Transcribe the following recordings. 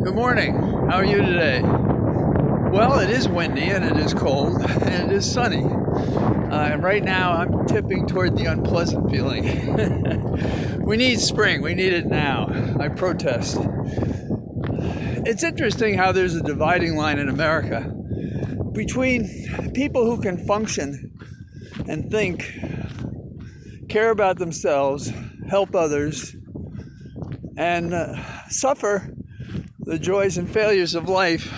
Good morning. How are you today? Well, it is windy and it is cold and it is sunny. And right now I'm tipping toward the unpleasant feeling. We need spring. We need it now. I protest. It's interesting how there's a dividing line in America between people who can function and think, care about themselves, help others, and suffer the joys and failures of life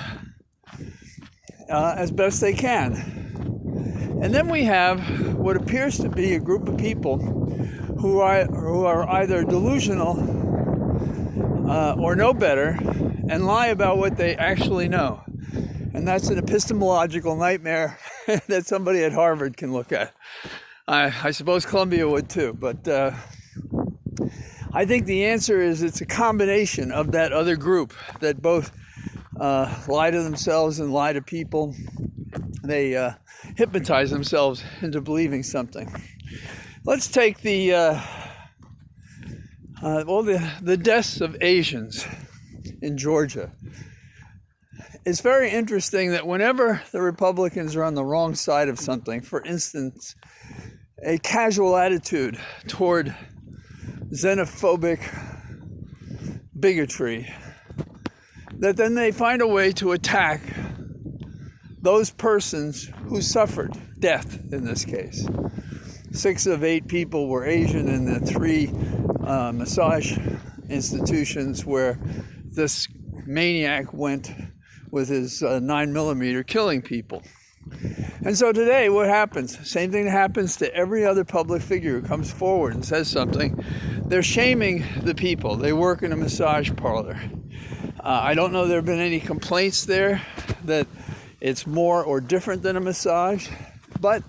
as best they can. And then we have what appears to be a group of people who are either delusional or know better and lie about what they actually know. And that's an epistemological nightmare that somebody at Harvard can look at. I suppose Columbia would too, but I think the answer is it's a combination of that other group that both lie to themselves and lie to people. They hypnotize themselves into believing something. Let's take the deaths of Asians in Georgia. It's very interesting that whenever the Republicans are on the wrong side of something, for instance, a casual attitude toward xenophobic bigotry, that then they find a way to attack those persons who suffered death in this case. 6 of 8 people were Asian in the 3 massage institutions where this maniac went with his 9mm killing people. And so today what happens? Same thing that happens to every other public figure who comes forward and says something. They're shaming the people. They work in a massage parlor. I don't know there have been any complaints there that it's more or different than a massage. But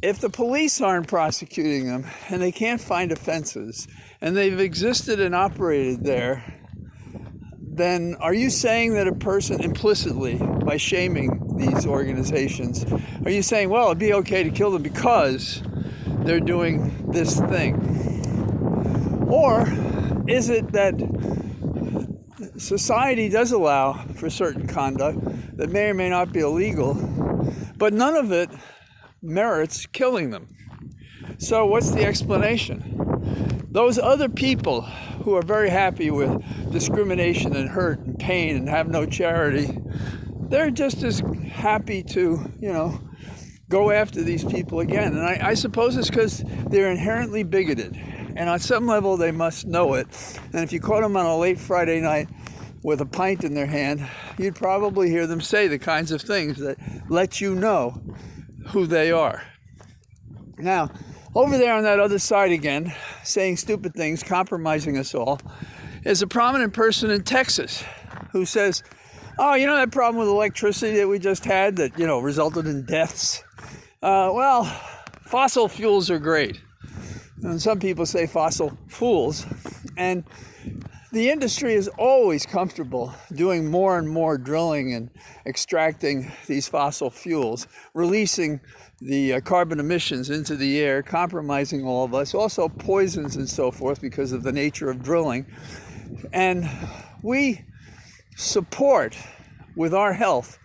if the police aren't prosecuting them and they can't find offenses and they've existed and operated there, then are you saying that a person implicitly, by shaming these organizations, are you saying, well, it'd be okay to kill them because they're doing this thing? Or is it that society does allow for certain conduct that may or may not be illegal, but none of it merits killing them? So what's the explanation? Those other people who are very happy with discrimination and hurt and pain and have no charity, they're just as happy to, go after these people again. And I suppose it's because they're inherently bigoted. And on some level, they must know it. And if you caught them on a late Friday night with a pint in their hand, you'd probably hear them say the kinds of things that let you know who they are. Now, over there on that other side again, saying stupid things, compromising us all, is a prominent person in Texas who says, oh, that problem with electricity that we just had that, resulted in deaths? Well, fossil fuels are great. And some people say fossil fools. And the industry is always comfortable doing more and more drilling and extracting these fossil fuels, releasing the carbon emissions into the air, compromising all of us, also poisons and so forth because of the nature of drilling. And we support with our health,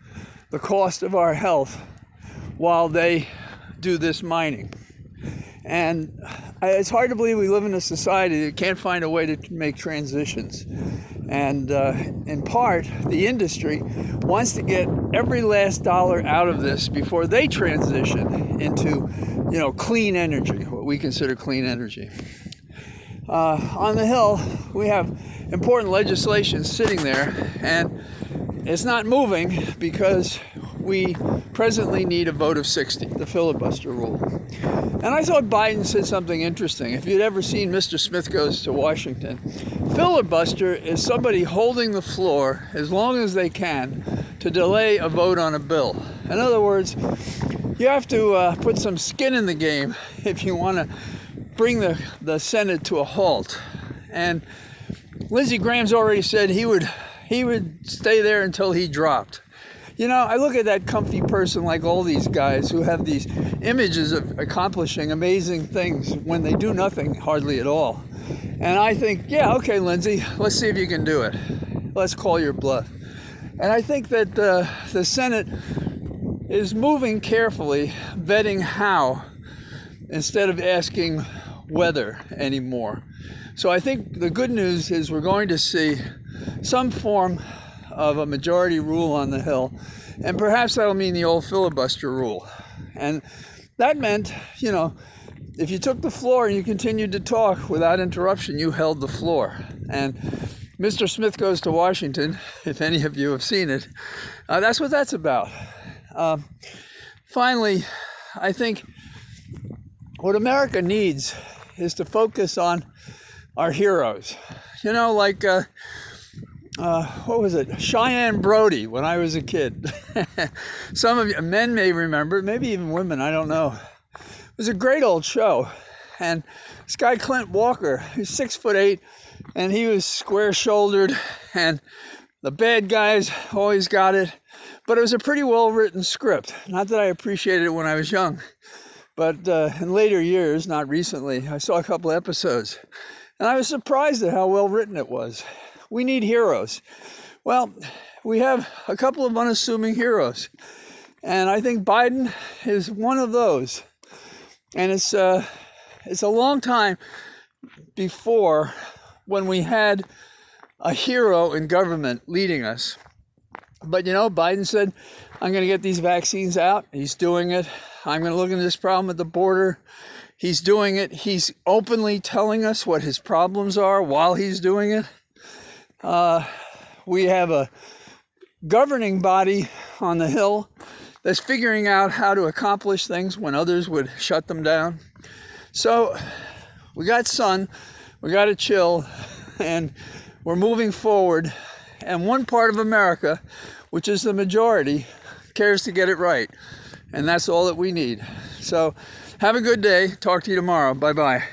the cost of our health, while they do this mining. And it's hard to believe we live in a society that can't find a way to make transitions. And in part, the industry wants to get every last dollar out of this before they transition into, clean energy, what we consider clean energy. On the Hill, we have important legislation sitting there, and it's not moving because we presently need a vote of 60, the filibuster rule. And I thought Biden said something interesting. If you'd ever seen Mr. Smith Goes to Washington, filibuster is somebody holding the floor as long as they can to delay a vote on a bill. In other words, you have to put some skin in the game if you want to bring the Senate to a halt. And Lindsey Graham's already said he would stay there until he dropped. I look at that comfy person like all these guys who have these images of accomplishing amazing things when they do nothing hardly at all. And I think, yeah, okay, Lindsey, let's see if you can do it. let's call your bluff. And I think that the Senate is moving carefully, vetting how, instead of asking whether anymore. So I think the good news is we're going to see some form of a majority rule on the Hill, and perhaps that'll mean the old filibuster rule. And that meant, if you took the floor and you continued to talk without interruption, you held the floor. And Mr. Smith Goes to Washington, if any of you have seen it, that's what that's about. Finally, I think what America needs is to focus on our heroes. Like, what was it? Cheyenne Brody, when I was a kid. Some of you, men may remember, maybe even women, I don't know. It was a great old show. And this guy, Clint Walker, he's 6'8", and he was square-shouldered, and the bad guys always got it. But it was a pretty well-written script. Not that I appreciated it when I was young, but in later years, not recently, I saw a couple episodes, and I was surprised at how well-written it was. We need heroes. Well, we have a couple of unassuming heroes, and I think Biden is one of those. And it's a long time before when we had a hero in government leading us. But Biden said, I'm going to get these vaccines out. He's doing it. I'm going to look into this problem at the border. He's doing it. He's openly telling us what his problems are while he's doing it. We have a governing body on the Hill that's figuring out how to accomplish things when others would shut them down. So we got sun, we got to chill, and we're moving forward. And one part of America, which is the majority, cares to get it right. And that's all that we need. So have a good day. Talk to you tomorrow. Bye-bye.